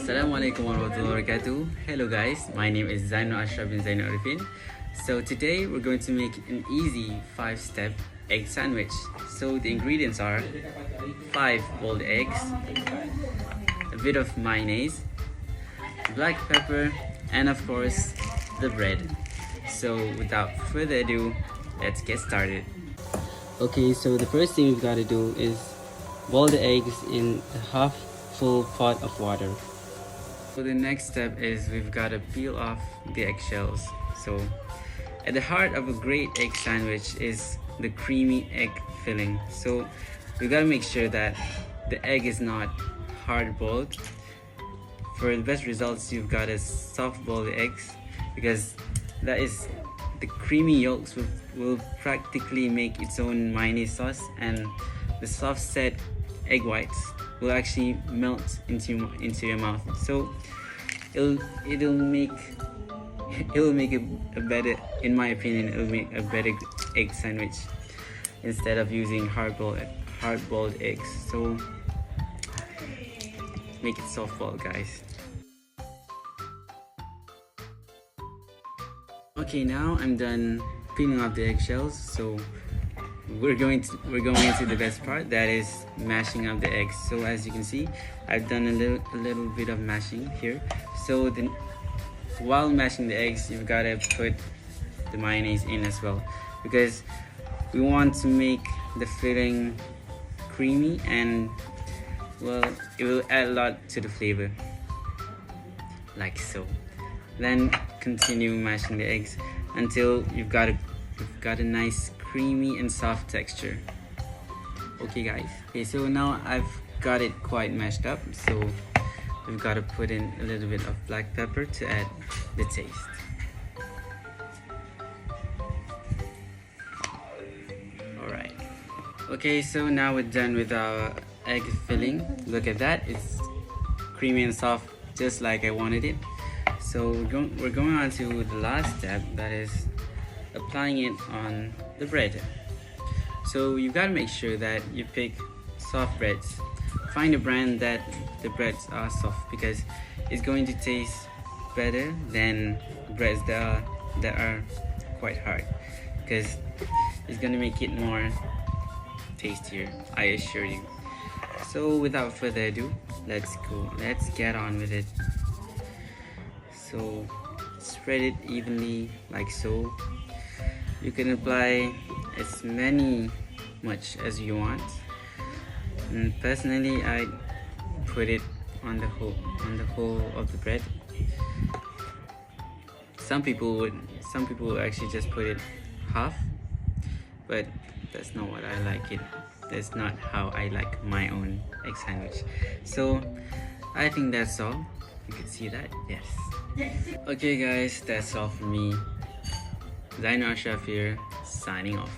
Assalamualaikum warahmatullahi wabarakatuh. Hello guys, my name is Zainul, Asyraaf and Zainul Arifin. So today we're going to make an easy 5-step egg sandwich. So the ingredients are 5 boiled eggs, a bit of mayonnaise, black pepper, and of course the bread. So without further ado, let's get started. Okay, so the first thing we've got to do is boil the eggs in a half full pot of water. So the next step is we've got to peel off the eggshells. So at the heart of a great egg sandwich is the creamy egg filling. So we've got to make sure that the egg is not hard boiled. For the best results, you've got to soft boil the eggs, because that is the creamy yolks will practically make its own mayonnaise sauce, and the soft set egg whites will actually melt into your mouth. So it'll make a better, in my opinion, it'll make a better egg sandwich instead of using hard boiled eggs. So make it soft boiled, guys. Okay, now I'm done peeling off the eggshells, so we're going into the best part, that is mashing up the eggs. So as you can see, I've done a little bit of mashing here. So then while mashing the eggs, you've got to put the mayonnaise in as well, because we want to make the filling creamy, and well, it will add a lot to the flavor, like so. Then continue mashing the eggs until you've got a nice creamy and soft texture. Okay guys, okay, so now I've got it quite mashed up, so we've got to put in a little bit of black pepper to add the taste. Alright, okay, so now we're done with our egg filling. Look at that, it's creamy and soft just like I wanted it. So we're going on to the last step, that is applying it on the bread. So you've got to make sure that you pick soft breads. Find a brand that the breads are soft, because it's going to taste better than breads that are quite hard, because it's going to make it more tastier, I assure you. So without further ado, let's get on with it. So spread it evenly like so. You can apply as much as you want, and personally I put it on the whole of the bread. Some people will actually just put it half, but that's not what I like it. That's not how I like my own egg sandwich. So I think that's all. You can see that, yes. Okay guys, that's all for me. Zainul Asyraaf here, signing off.